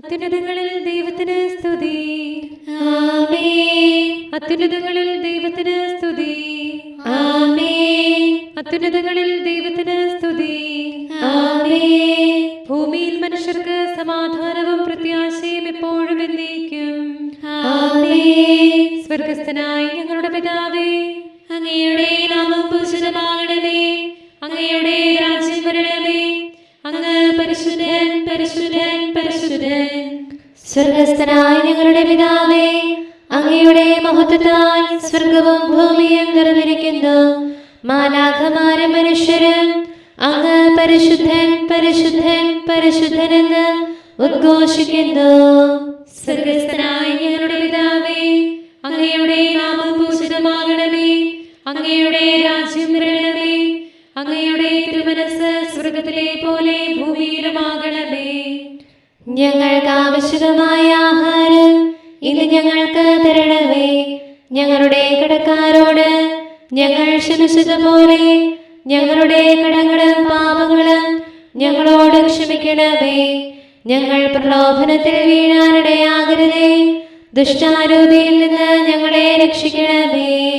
അത്യുന്നതങ്ങളിൽ ദൈവത്തിന് സ്തുതി. ആമേൻ. അത്യുന്നതങ്ങളിൽ ദൈവത്തിന് സ്തുതി. ആമേൻ. അത്യുന്നതങ്ങളിൽ ദൈവത്തിന് സ്തുതി. ആമേൻ. ഭൂമിയിൽ മനുഷ്യർക്ക് സമാധാനവും പ്രത്യാശയും എപ്പോഴും എന്നേക്കും. ആമേൻ. സ്വർഗസ്ഥനായ ഞങ്ങളുടെ പിതാവേ, അങ്ങയുടെ നാമം പൂജിതമാകണമേ. അങ്ങയുടെ രാജ്യം വരണമേ. അങ്ങ് പരിശുദ്ധൻ, പരിശുദ്ധൻ, പരിശുദ്ധൻ. സ്വർഗസ്ഥനായ ഞങ്ങളുടെ പിതാവേ, അങ്ങയുടെ മഹത്വത്താൽ സ്വർഗവും ഭൂമിയും നിറഞ്ഞിരിക്കുന്നു. മാലാഖമാരും മനുഷ്യരും അങ്ങ് പരിശുദ്ധൻ, പരിശുദ്ധൻ, പരിശുദ്ധനെന്ന് ഉദ്ഘോഷിക്കുന്നു. സ്വർഗസ്ഥനായ ഞങ്ങളുടെ പിതാവേ, അങ്ങയുടെ നാമം പൂജിതമാകണമേ. അങ്ങയുടെ രാജ്യം വരണമേ. അങ്ങയുടെ തിരുമനസ്സ് സ്വർഗത്തിലെ പോലെ ഭൂമിയിലുമാകണമേ. ഞങ്ങൾക്ക് ആവശ്യമായ ആഹാരം ഇന്ന് ഞങ്ങൾക്ക് തരണമേ. ഞങ്ങളുടെ കടക്കാരോട് ഞങ്ങൾ ക്ഷമിച്ചതുപോലെ ഞങ്ങളുടെ കടങ്ങളും പാപങ്ങളും ഞങ്ങളോട് ക്ഷമിക്കണമേ. ഞങ്ങൾ പ്രലോഭനത്തിൽ വീഴാനിടയാകരുതേ. ദുഷ്ടാരൂപിയിൽ നിന്ന് ഞങ്ങളെ രക്ഷിക്കണമേ.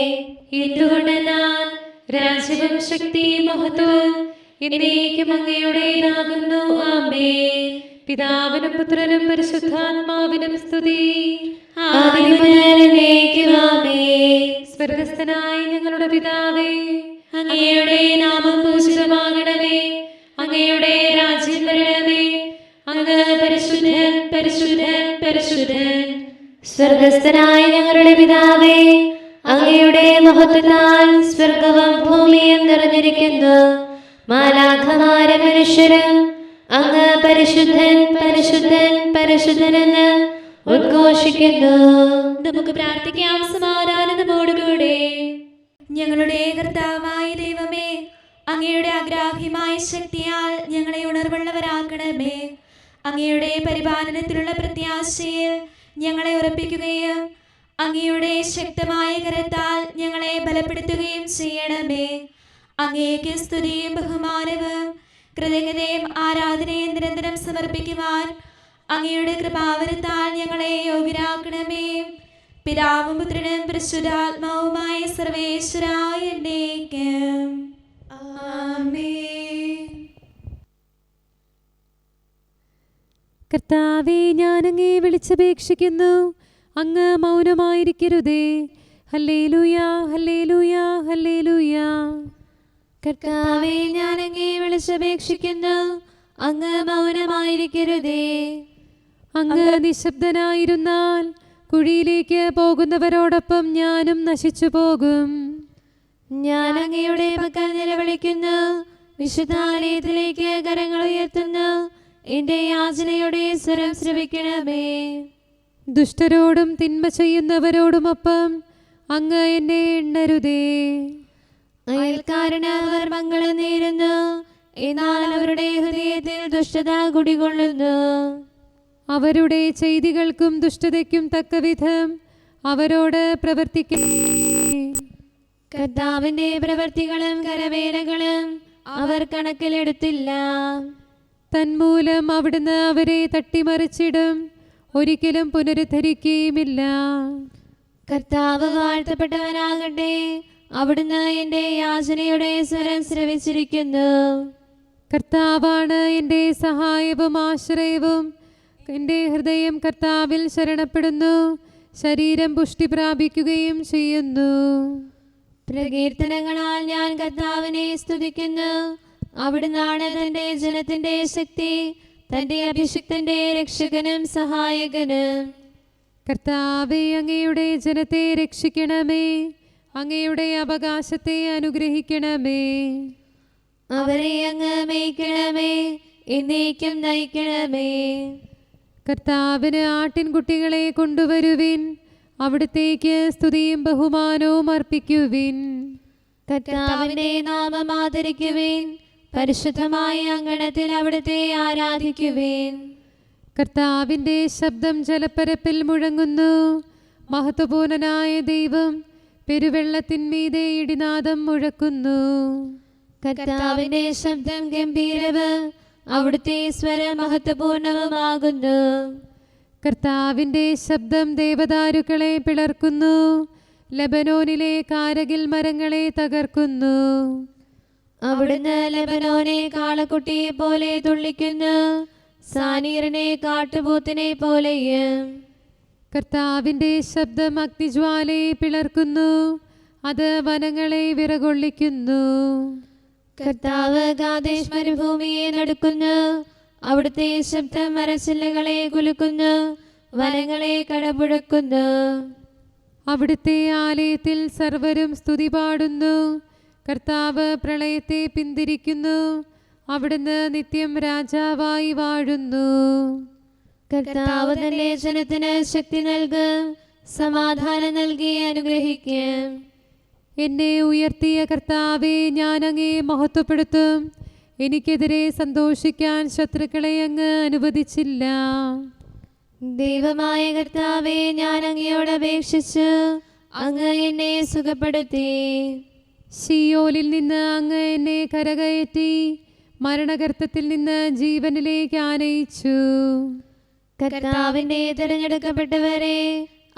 എന്തുകൊണ്ടെന്നാൽ രാജ്യവും ശക്തിയും മഹത്വവും എന്നേക്കും അങ്ങയുടേതാകുന്നു. ആമേൻ. പിതാവിനും പുത്രനും പരിശുദ്ധാത്മാവിനും സ്തുതി. ആദിയും മുതൽ എന്നേക്കും ആമേൻ. സ്വർഗസ്ഥനായ ഞങ്ങളുടെ പിതാവേ, അങ്ങയുടെ നാമം പൂജിതമാകണമേ. അങ്ങയുടെ രാജ്യം വരണമേ. അങ്ങ് പരിശുദ്ധൻ, പരിശുദ്ധൻ, പരിശുദ്ധൻ. സ്വർഗസ്ഥനായ ഞങ്ങളുടെ പിതാവേ, അങ്ങയുടെ മഹത്വത്താൽ സ്വർഗവും ഭൂമിയും നിറഞ്ഞിരിക്കുന്നു. മാലാഖമാരും മനുഷ്യരും അങ്ങ് പരിശുദ്ധൻ, പരിശുദ്ധൻ, പരിശുദ്ധനെന്ന് ഉദ്ഘോഷിക്കുന്നു. നമുക്ക് പ്രാർത്ഥിക്കാം സമാധാനത്തോടുകൂടെ. ഞങ്ങളുടെ കർത്താവായ ദൈവമേ, അങ്ങയുടെ അഗ്രാഹ്യമായ ശക്തിയാൽ ഞങ്ങളെ ഉണർവുള്ളവരാക്കണമേ. അങ്ങയുടെ പരിപാലനത്തിലുള്ള പ്രത്യാശയിൽ ഞങ്ങളെ ഉറപ്പിക്കുകയും അങ്ങയുടെ ശക്തമായ കരത്താൽ ഞങ്ങളെ ബലപ്പെടുത്തുകയും ചെയ്യണമേ. അങ്ങേക്ക് സ്തുതിയും ബഹുമാനവും കൃതജ്ഞതയും ആരാധനയും നിരന്തരം സമർപ്പിക്കുവാൻ അങ്ങയുടെ കൃപാവരത്താൽ ഞങ്ങളെ യോഗ്യരാക്കണമേ. പിതാവും പുത്രനും പരിശുദ്ധാത്മാവുമായ സർവേശ്വരായ എന്നേക്കും. ആമേൻ. കർത്താവേ, ഞാൻ അങ്ങേ വിളിച്ചപേക്ഷിക്കുന്നു. അങ്ങ് മൗനമായിരിക്കരുതേ. Hallelujah, hallelujah, hallelujah. കർത്താവേ, ഞാൻ അങ്ങേ വിളിച്ചപേക്ഷിക്കുന്നു. അങ്ങ് മൗനമായിരിക്കരുതേ. അങ്ങ് നിശബ്ദനായിരുന്നാൽ കുഴിയിലേക്ക് പോകുന്നവരോടൊപ്പം ഞാനും നശിച്ചു പോകും. ഞാൻ അങ്ങയുടെ പക്കൽ നിലവിളിക്കുന്നു. വിശുദ്ധാലയത്തിലേക്ക് കരങ്ങൾ ഉയർത്തുന്നു. എന്റെ യാചനയുടെ സ്വരം ശ്രവിക്കണമേ. ദുഷ്ടരോടും തിന്മ ചെയ്യുന്നവരോടുമൊപ്പം അങ്ങ് എന്നെ എണ്ണരുതേ. അയൽക്കാരന് അവർ മംഗളം നേരുന്നു. എന്നാൽ അവരുടെ ഹൃദയത്തിൽ ദുഷ്ടത കുടികൊള്ളുന്നു. അവരുടെ ചെയ്തികൾക്കും ദുഷ്ടതയ്ക്കും തക്കവിധം അവരോട് പ്രവർത്തിക്കേ. കർത്താവിന്റെ പ്രവൃത്തികളും കരവേലകളും അവർ കണക്കിലെടുത്തില്ല. തന്മൂലം അവിടുന്ന് അവരെ തട്ടിമറിച്ചിടും. ഒരിക്കലും പുനരുദ്ധരിക്കുകയുമില്ല. കർത്താവ് വാഴ്ത്തപ്പെട്ടവനാകട്ടെ. അവിടുന്ന് എന്റെ യാചനയുടെ സ്വരം ശ്രവിച്ചിരിക്കുന്നു. കർത്താവാണ് എൻ്റെ സഹായവും ആശ്രയവും. എൻ്റെ ഹൃദയം കർത്താവിൽ ശരണപ്പെടുന്നു. ശരീരം പുഷ്ടി പ്രാപിക്കുകയും ചെയ്യുന്നു. പ്രകീർത്തനങ്ങളാൽ ഞാൻ കർത്താവിനെ സ്തുതിക്കുന്നു. അവിടുന്നാണ് തന്റെ ജനത്തിന്റെ ശക്തി, തന്റെ അഭിഷിക്തന്റെ രക്ഷകനും സഹായകനും. കർത്താവേ, അങ്ങയുടെ ജനത്തെ രക്ഷിക്കണമേ. അങ്ങയുടെ അവകാശത്തെ അനുഗ്രഹിക്കണമേ. അവരെ അങ്ങ് മേയ്ക്കണമേ. എന്നേക്കും നയിക്കണമേ. കർത്താവിന് ആട്ടിൻകുട്ടികളെ കൊണ്ടുവരുവിൻ. അവിടുത്തേക്ക് സ്തുതിയും ബഹുമാനവും അർപ്പിക്കുവിൻ. കർത്താവിന്റെ നാമം ആദരിക്കുവിൻ. പരിശുദ്ധമായ അങ്കണത്തിൽ അവിടുത്തെ ആരാധിക്കുവിൻ. കർത്താവിൻ്റെ ശബ്ദം ജലപ്പരപ്പിൽ മുഴങ്ങുന്നു. മഹത്വപൂർണനായ ദൈവം പെരുവെള്ളത്തിന്മീതെ ഇടിനാദം മുഴക്കുന്നു. കർത്താവിന്റെ ശബ്ദം ഗംഭീരവും അവിടുത്തെ സ്വരം മഹത്വപൂർണവുമാകുന്നു. കർത്താവിൻ്റെ ശബ്ദം ദേവദാരുക്കളെ പിളർക്കുന്നു, ലബനോനിലെ കാരകിൽ മരങ്ങളെ തകർക്കുന്നു. അവിടുന്ന് ലബനോനെ കാളക്കുട്ടിയെ പോലെ തുള്ളിക്കുന്നു, സാനീറിനെ കാട്ടുപോത്തിനെ പോലെയും. കർത്താവിൻ്റെ ശബ്ദം അഗ്നിജ്വാലയെ പിളർക്കുന്നു, അത് വനങ്ങളെ വിറകൊള്ളിക്കുന്നു. കർത്താവ് കാദേശ് മരുഭൂമിയെ നടുക്കുന്നു, അവിടുത്തെ ശബ്ദം മരച്ചില്ലകളെ കുലുക്കുന്നു, വനങ്ങളെ കടപുഴക്കുന്നു. അവിടുത്തെ ആലയത്തിൽ സർവരും സ്തുതി പാടുന്നു. കർത്താവ് പ്രളയത്തെ പിന്തിരിക്കുന്നു, അവിടുന്ന് നിത്യം രാജാവായി വാഴുന്നു. കർത്താവ് തന്റെ ജനത്തിന് ശക്തി നൽകും, സമാധാനം നൽകി അനുഗ്രഹിക്കും. എന്നെ ഉയർത്തിയ കർത്താവെ, ഞാൻ അങ്ങേ മഹത്വപ്പെടുത്തും. എനിക്കെതിരെ സന്തോഷിക്കാൻ ശത്രുക്കളെ അങ്ങ് അനുവദിച്ചില്ല. ദൈവമായ കർത്താവെ, ഞാൻ അങ്ങയോട് അപേക്ഷിച്ചു, അങ്ങ് എന്നെ സുഖപ്പെടുത്തി. ശീയോലിൽ നിന്ന് അങ്ങ് എന്നെ കരകയറ്റി, മരണഗർത്തത്തിൽ നിന്ന് ജീവനിലേക്ക് ആനയിച്ചു. കർത്താവിന്റെ തിരഞ്ഞെടുക്കപ്പെട്ടവരെ,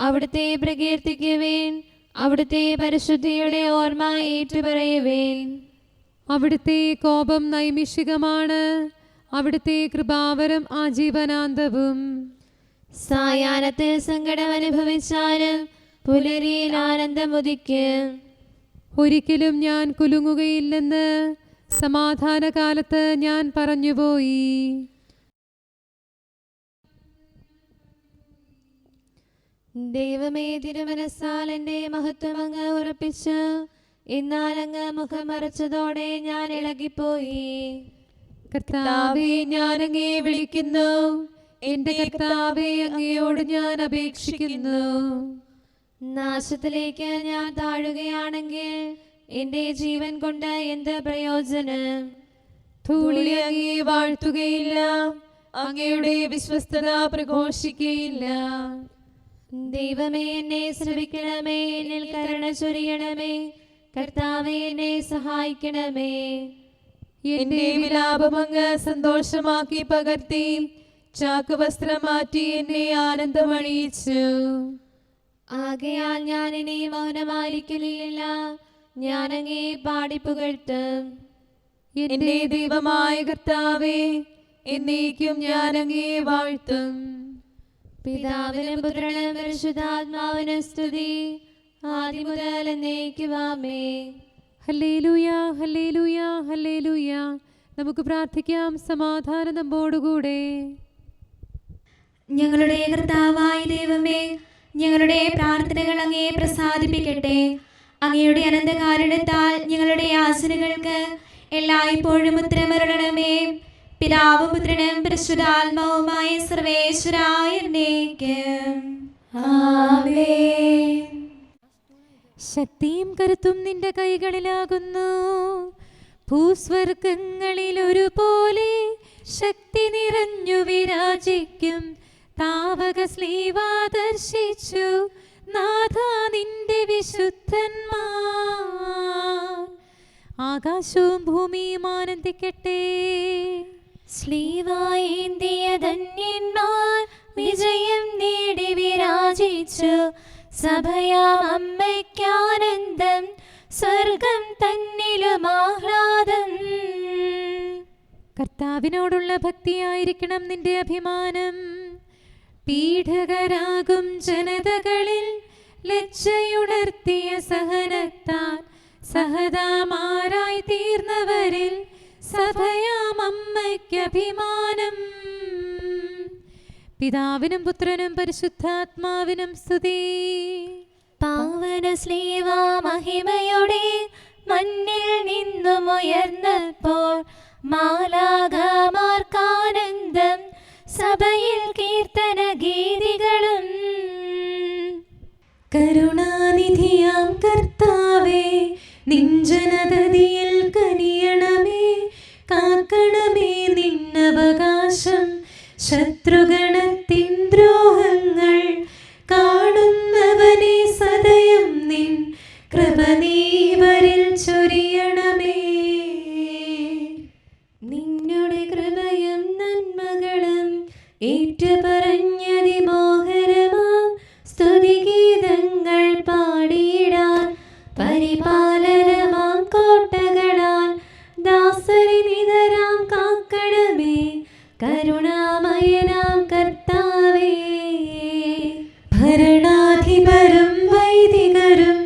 അവിടുത്തെ പ്രകീർത്തിക്കുവേൻ, അവിടുത്തെ പരിശുദ്ധിയുടെ ഓർമ്മ ഏറ്റുപറയുവേൻ. അവിടുത്തെ കോപം നൈമിഷികമാണ്, അവിടുത്തെ കൃപാവരം ആജീവനാന്തവും. സായാഹ്നത്തിൽ സങ്കടം അനുഭവിച്ചാലും പുലരിയിൽ ആനന്ദമുദിക്കും. ഒരിക്കലും ഞാൻ കുലുങ്ങുകയില്ലെന്ന് സമാധാനകാലത്ത് ഞാൻ പറഞ്ഞുപോയി. ദൈവമേ, തിരുമനസ്സാൽ എൻ്റെ മഹത്വം അങ്ങ് ഉറപ്പിച്ചു. എന്നാൽ അങ്ങ് മുഖം മറച്ചതോടെ ഞാൻ ഇളകിപ്പോയി. കർത്താവേ, ഞാൻ അങ്ങയെ വിളിക്കുന്നു. എൻ്റെ കർത്താവേ, അങ്ങയോട് ഞാൻ അപേക്ഷിക്കുന്നു. നാശത്തിലേക്ക് ഞാൻ താഴുകയാണെങ്കിൽ എൻ്റെ ജീവൻ കൊണ്ട് എന്ത് പ്രയോജനം? ധൂളി അങ്ങയെ വാഴ്ത്തുകയില്ല, അങ്ങയുടെ വിശ്വസ്തത പ്രഘോഷിക്കുകയില്ല. ദൈവമേ, എന്നെ ശ്രവിക്കണമേ, എന്നിൽ കരുണ ചൊരിയണമേ. കർത്താവേ, എന്നെ സഹായിക്കണമേ. എന്റെ വിലാപം അങ്ങ് സന്തോഷമാക്കി പകർത്തി, ചാക്കുവസ്ത്രം മാറ്റി എന്നെ ആനന്ദമണിയിച്ചു. ആകയാൽ ഞാൻ ഇനി മൗനമായിരിക്കില്ല, ഞാൻ അങ്ങേ പാടിപ്പുകഴ്ത്തും. എന്റെ ദൈവമായ കർത്താവേ, എന്നേക്കും ഞാൻ അങ്ങയെ വാഴ്ത്തും. പിതാവിനും പുത്രനും പരിശുദ്ധാത്മാവിനും സ്തുതി, ആദ്യം മുതൽ എന്നേക്കും ആമേൻ. Hallelujah, hallelujah, hallelujah. നമുക്ക് പ്രാർത്ഥിക്കാം. സമാധാനം നമ്മോടുകൂടെ. ഞങ്ങളുടെ കർത്താവായ ദൈവമേ, ഞങ്ങളുടെ പ്രാർത്ഥനകൾ അങ്ങേ പ്രസാദിപ്പിക്കട്ടെ. അങ്ങയുടെ അനന്തകാരുണ്യത്താൽ ഞങ്ങളുടെ യാചനകൾക്ക് എല്ലായ്പ്പോഴും ഉത്തരമരുളണമേ. പിതാവും പുത്രനും പരിശുദ്ധാത്മാവുമായ സർവേശ്വരായ എന്നേക്കും ആമേൻ. ശക്തിയും കരുത്തും നിന്റെ കൈകളിലാകുന്നു. ഭൂസ്വർഗങ്ങളിൽ ഒരുപോലെ ശക്തി നിറഞ്ഞു വിരാജിക്കും. താവക സ്ലീവാ ദർശിച്ചു നാഥ നിന്റെ വിശുദ്ധന്മാർ. ആകാശവും ഭൂമിയും ആനന്ദിക്കട്ടെ. സ്ലീവായേന്തിയ ധന്യന്മാർ വിജയം നേടി വിരാജിച്ചു. സഭയാം അമ്മയ്ക്കാനന്ദം, സ്വർഗം തന്നിലും ആഹ്ലാദം. കർത്താവിനോടുള്ള ഭക്തിയായിരിക്കണം നിന്റെ അഭിമാനം. പീഡകരാകും ജനതകളിൽ ലജ്ജയുണർത്തിയ സഹനത്താൽ സഹതാമാരായി തീർന്നവരിൽ സഭയാം അമ്മയ്ക്ക് അഭിമാനം. പിതാവിനും പുത്രനും പരിശുദ്ധാത്മാവിനും സ്തുതി. പാവന സ്ലീവാ മഹിമയുടെ മണ്ണിൽ നിന്നും ഉയർന്നപ്പോൾ മാലാഖമാർക്കാനന്ദം, സഭയിൽ കീർത്തന ഗീതികളും. കരുണാനിധിയാം കർത്താവേ, നിഞ്ജനതതിയിൽ കനിയണമേ. കാക്കണമേ നിന്നവകാശം, ശത്രുഗണത്തിൻ ദ്രോഹങ്ങൾ കാണുന്നവനെ സദയം നിൻ കൃപ നീവരിൽ ചൊരിയണമേ. നിന്നുടെ കൃപയും നന്മകളും ഏറ്റുപറഞ്ഞതിമോ കരുണാമയനാം കർത്താവേ. ഭരണാധിപരും വൈദികരും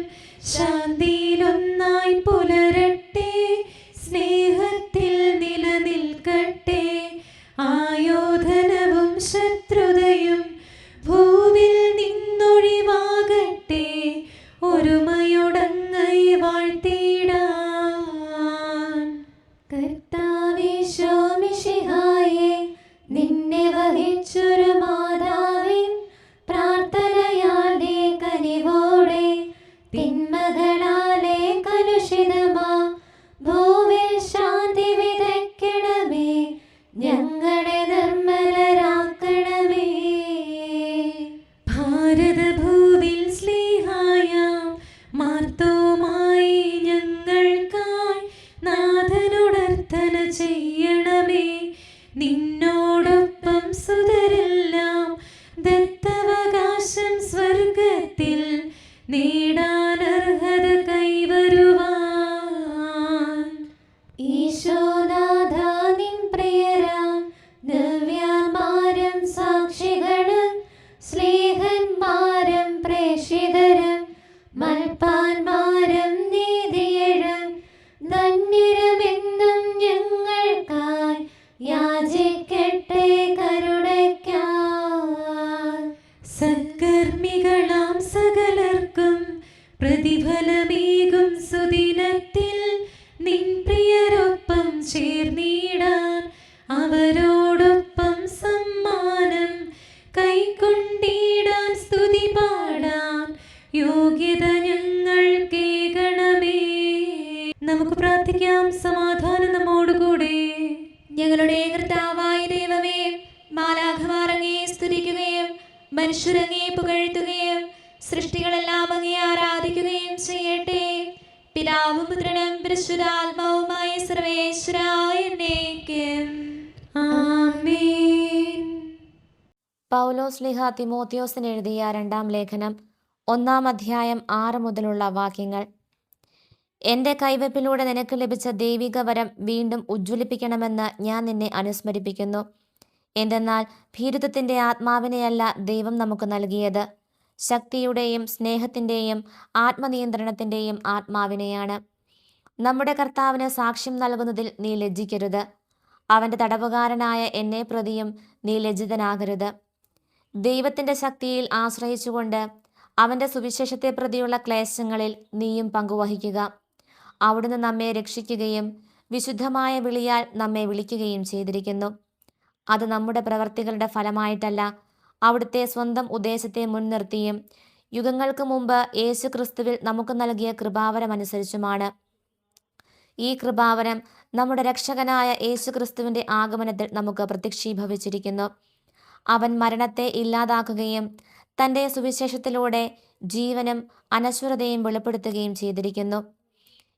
ശാന്തിയിലൊന്നായി പുലരട്ടെ, സ്നേഹത്തിൽ നിലനിൽക്കട്ടെ. ആയോധനവും ശത്രുതയും ഭൂവിൽ നിന്നൊഴിവാകട്ടെ, ഒരുമയോടങ്ങയെ വാഴ്ത്തിടാൻ. കർത്താവീശോ മിശിഹായേ, നിന്നെ വഹിച്ചൊരു മാതാവിൻ പ്രാർത്ഥനയാലെ കനിവോടെ തിന്മകളാലെ കലുഷിതമാ ഭൂവിൽ ശാന്തി വിതയ്ക്കണമേ, ഞങ്ങളെ നിർമ്മലരാക്കണമേ. ഭാരതഭൂവിൽ സ്ലീഹായാം മാർത്തോമായി ഞങ്ങൾക്കായി നാഥനോടർത്ഥന ചെയ്യണമേ. നിന്നോടൊപ്പം സുതരെല്ലാം ദത്തവകാശം സ്വർഗത്തിൽ നേടാനർഹത കൈവരുവാൻ. ഈശോനാഥ നിൻ പ്രിയരാം ദിവ്യന്മാരും സാക്ഷികളും സ്നേഹന്മാരും പ്രേക്ഷിതരും മൽപ്പാന്മാരും നീതിയരും ധന്യരുമെന്നും ഞങ്ങൾക്കായി യാചിക്കട്ടെ കരുണയ്ക്കായി. സത്കർമ്മികളാം സകലർക്കും പ്രതിഫലമേകും സുദിനത്തിൽ നിൻ പ്രിയരൊപ്പം ചേർന്നിടാൻ, അവരോടൊപ്പം സമ്മാനം കൈക്കൊണ്ടിടാൻ, സ്തുതി പാടാൻ യോഗ്യത ഞങ്ങൾക്കേകണമേ. നമുക്ക് പ്രാർത്ഥിക്കാം. സമാധാനം നമ്മോടുകൂടെ. ഞങ്ങളുടെ കർത്താവായ ദൈവമേ, മാലാഖമാർ അങ്ങയെ സ്തുതിക്കുകയും മനുഷ്യരങ്ങയെ പുകഴ്ത്തുകയും സൃഷ്ടികളെല്ലാം അങ്ങയെ ആരാധിക്കുകയും ചെയ്യട്ടെ. പിതാവും പുത്രനും പരിശുദ്ധാത്മാവുമായ സർവേശ്വരായ എന്നേക്കും ആമേൻ. പൗലോസ് ശ്ലീഹ തിമോത്തിയോസിന് എഴുതിയ 2-ാം ലേഖനം 1-ാം അധ്യായം 6 മുതലുള്ള വാക്യങ്ങൾ. എൻ്റെ കൈവെപ്പിലൂടെ നിനക്ക് ലഭിച്ച ദൈവിക വരം വീണ്ടും ഉജ്ജ്വലിപ്പിക്കണമെന്ന് ഞാൻ നിന്നെ അനുസ്മരിപ്പിക്കുന്നു. എന്തെന്നാൽ ഭീരുത്വത്തിൻ്റെ ആത്മാവിനെയല്ല ദൈവം നമുക്ക് നൽകിയത്, ശക്തിയുടെയും സ്നേഹത്തിൻ്റെയും ആത്മനിയന്ത്രണത്തിൻ്റെയും ആത്മാവിനെയാണ്. നമ്മുടെ കർത്താവിന് സാക്ഷ്യം നൽകുന്നതിൽ നീ ലജ്ജിക്കരുത്. അവൻ്റെ തടവുകാരനായ എന്നെ പ്രതിയും നീ ലജ്ജിതനാകരുത്. ദൈവത്തിൻ്റെ ശക്തിയിൽ ആശ്രയിച്ചുകൊണ്ട് അവൻ്റെ സുവിശേഷത്തെ പ്രതിയുള്ള ക്ലേശങ്ങളിൽ നീയും പങ്കുവഹിക്കുക. അവിടുന്ന് നമ്മെ രക്ഷിക്കുകയും വിശുദ്ധമായ വിളിയാൽ നമ്മെ വിളിക്കുകയും ചെയ്തിരിക്കുന്നു. അത് നമ്മുടെ പ്രവർത്തികളുടെ ഫലമായിട്ടല്ല, അവിടുത്തെ സ്വന്തം ഉദ്ദേശത്തെ മുൻനിർത്തിയും യുഗങ്ങൾക്ക് മുമ്പ് യേശു ക്രിസ്തുവിൽ നമുക്ക് നൽകിയ കൃപാവരമനുസരിച്ചുമാണ്. ഈ കൃപാവരം നമ്മുടെ രക്ഷകനായ യേശു ക്രിസ്തുവിൻ്റെ ആഗമനത്തിൽ നമുക്ക് പ്രത്യക്ഷീഭവിച്ചിരിക്കുന്നു. അവൻ മരണത്തെ ഇല്ലാതാക്കുകയും തൻ്റെ സുവിശേഷത്തിലൂടെ ജീവനും അനശ്വരതയും വെളിപ്പെടുത്തുകയും ചെയ്തിരിക്കുന്നു.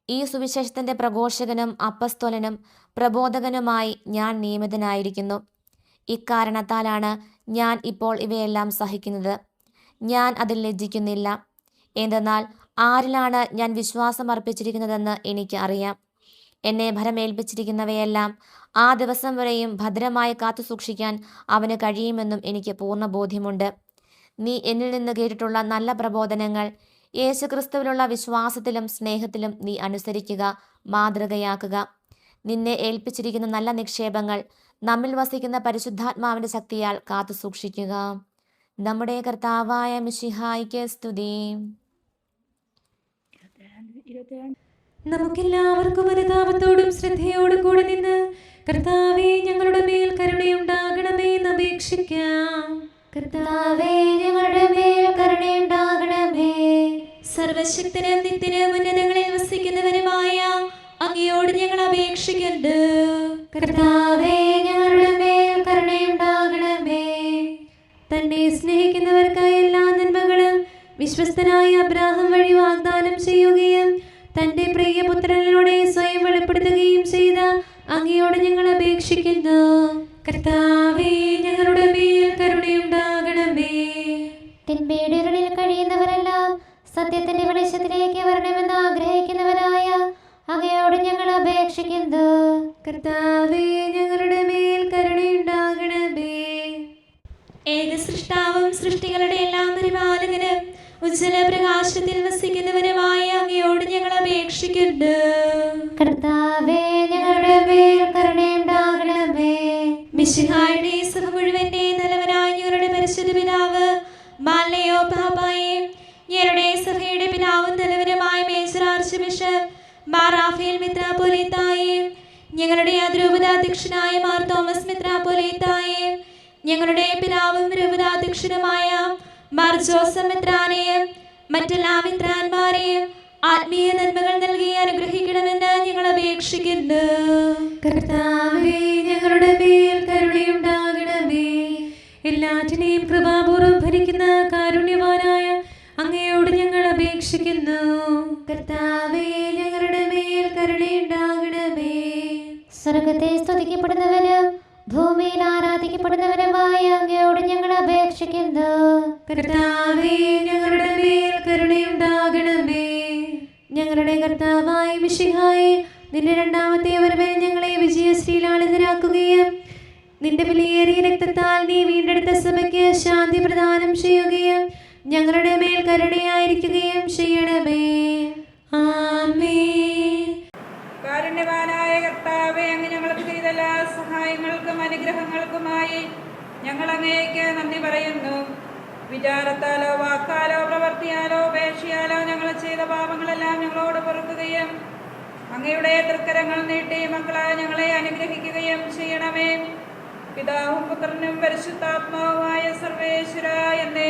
ഈ സുവിശേഷത്തിൻ്റെ പ്രഘോഷകനും അപ്പസ്തോലനും പ്രബോധകനുമായി ഞാൻ നിയമിതനായിരിക്കുന്നു. ഇക്കാരണത്താലാണ് ഞാൻ ഇപ്പോൾ ഇവയെല്ലാം സഹിക്കുന്നത്. ഞാൻ അതിൽ ലജ്ജിക്കുന്നില്ല. എന്തെന്നാൽ ആരിലാണ് ഞാൻ വിശ്വാസം അർപ്പിച്ചിരിക്കുന്നതെന്ന് എനിക്ക് അറിയാം. എന്നെ ഭരമേൽപ്പിച്ചിരിക്കുന്നവയെല്ലാം ആ ദിവസം വരെയും ഭദ്രമായി കാത്തു സൂക്ഷിക്കാൻ അവന് കഴിയുമെന്നും എനിക്ക് പൂർണ്ണ ബോധ്യമുണ്ട്. നീ എന്നിൽ നിന്ന് കേട്ടിട്ടുള്ള നല്ല പ്രബോധനങ്ങൾ യേശുക്രിസ്തുവിലുള്ള വിശ്വാസത്തിലും സ്നേഹത്തിലും നീ അനുസരിക്കുക, മാതൃകയാക്കുക. നിന്നെ ഏൽപ്പിച്ചിരിക്കുന്ന നല്ല നിക്ഷേപങ്ങൾ നമ്മിൽ വസിക്കുന്ന പരിശുദ്ധാത്മാവിൻ്റെ ശക്തിയാൽ കാത്തു സൂക്ഷിക്കുക. നമ്മുടെ കർത്താവായ മിശിഹായിക്ക് സ്തുതി. നമുക്കെല്ലാവർക്കും അനുതാപത്തോടും ശ്രദ്ധയോടും കൂടെ നിന്ന് കർത്താവേ ഞങ്ങളുടെ മേൽ കരുണയുണ്ടാകണമേ എന്ന് അപേക്ഷിക്കാം. കർത്താവേ ഞങ്ങളുടെ മേൽ കരുണയുണ്ടാകണമേ. സർവശക്തനും നിത്യനും ഉന്നതങ്ങളിൽ വസിക്കുന്നവനുമായ അങ്ങയോട് ഞങ്ങൾ അപേക്ഷിക്കുന്നു. കർത്താവേ ഞങ്ങളുടെ മേൽ കരുണയുണ്ടാകണമേ. തന്നെ സ്നേഹിക്കുന്നവർക്കായി എല്ലാ നന്മകളും വിശ്വസ്തനായ അബ്രാഹാം വഴി വാഗ്ദാനം ചെയ്യുകയും തന്റെ പ്രിയപുത്രനിലൂടെ സ്വയം വെളിപ്പെടുത്തുകയും ചെയ്ത അങ്ങയോട് ഞങ്ങൾ അപേക്ഷിക്കുന്നു. കർത്താവേ ഞങ്ങളുടെ മേൽ കരുണയുണ്ടാകണമേ. തിന്മയുടെ ഇരുളിൽ കഴിയുന്നവരെല്ലാം സത്യത്തിന്റെ വെളിച്ചത്തിലേക്ക് വരണമെന്ന് ആഗ്രഹിക്കുന്നവരായ അങ്ങയോട് ഞങ്ങൾ അപേക്ഷിക്കുന്നു. കർത്താവേ ഞങ്ങളുടെ മേൽ കരുണയുണ്ടാകണമേ. ഏക സൃഷ്ടാവും സൃഷ്ടികളുടെ എല്ലാം പരിപാലകനും ഉജ്ജ്വല പ്രകാശത്തിൽ വസിക്കുന്നവനുമായ അങ്ങയോട് ഞങ്ങൾ അപേക്ഷിക്കുന്നു. കർത്താവേ, ഞങ്ങളുടെ മേൽ കരുണയുണ്ടാകണമേ. മിശിഹായുടെ സഭ മുഴുവന്റെ നല്ലവനായ ഞങ്ങളുടെ പരിശുദ്ധ പിതാവ് മാലയോ പാപ്പായെ, ഞങ്ങളുടെ സഭയുടെ പിതാവും തലവനുമായ മേജർ ആർച്ച് ബിഷപ്പ് മാർ റാഫേൽ മെത്രാപ്പോലീത്തായെ, ഞങ്ങളുടെ അതിരൂപതാധ്യക്ഷനായ മാർ തോമസ് മെത്രാപ്പോലീത്തായെ, ഞങ്ങളുടെ പിതാവും രൂപതാധ്യക്ഷനുമായ മാർ ജോസഫ് മെത്രാനെയും മറ്റെല്ലാ മെത്രാന്മാരെയും ആത്മീയ നന്മകൾ നൽകി അനുഗ്രഹിക്കണമെന്ന് ഞങ്ങൾ അപേക്ഷിക്കുന്നു. കർത്താവേ, ഞങ്ങളുടെ മേൽ കരുണയുണ്ടാകണമേ. എല്ലാറ്റിനെയും കൃപാപൂർവ്വം ഭരിക്കുന്ന കാരുണ്യവാനായ അങ്ങയോട് ഞങ്ങൾ അപേക്ഷിക്കുന്നു. കർത്താവേ, ഞങ്ങളുടെ മേൽ കരുണയുണ്ടാകണമേ. സ്വർഗത്തെ സ്തുതിക്കപ്പെടുന്നവനും ഭൂമിയിൽ ആരാധിക്കപ്പെടുന്നവനുമായ അങ്ങയോട് ഞങ്ങൾ അപേക്ഷിക്കുന്നു. കർത്താവേ, ഞങ്ങളുടെ മേൽ കരുണയുണ്ടാകണമേ. ഞങ്ങളുടെ കർത്താവായ മിശിഹായേ, നിന്റെ രണ്ടാമത്തെ വരവിൽ ഞങ്ങളെ വിജയശ്രീലാളിതരാക്കുകയും നിന്റെ വിലയേറിയ രക്തത്താൽ നീ വീണ്ടെടുത്ത സഭയ്ക്ക് ശാന്തി പ്രദാനം ചെയ്യുകയും ഞങ്ങളുടെ മേൽ കരുണയായിരിക്കുകയും ചെയ്യണമേ. ആമേൻ. കാരുണ്യവാനായ കർത്താവേ, അങ്ങ് ഞങ്ങൾക്ക് ചെയ്ത എല്ലാ സഹായങ്ങൾക്കും അനുഗ്രഹങ്ങൾക്കുമായി ഞങ്ങൾ അങ്ങേക്ക് നന്ദി പറയുന്നു. വിചാരത്താലോ വാക്കാലോ പ്രവർത്തിയാലോ ഉപേക്ഷയാലോ ഞങ്ങൾ ചെയ്ത പാപങ്ങളെല്ലാം ഞങ്ങളോട് പൊറുക്കുകയും അങ്ങയുടെ തൃക്കരങ്ങൾ നീട്ടി മക്കളായ ഞങ്ങളെ അനുഗ്രഹിക്കുകയും ചെയ്യണമേ. പിതാവും പുത്രനും പരിശുദ്ധാത്മാവുമായ സർവേശ്വര എന്നേ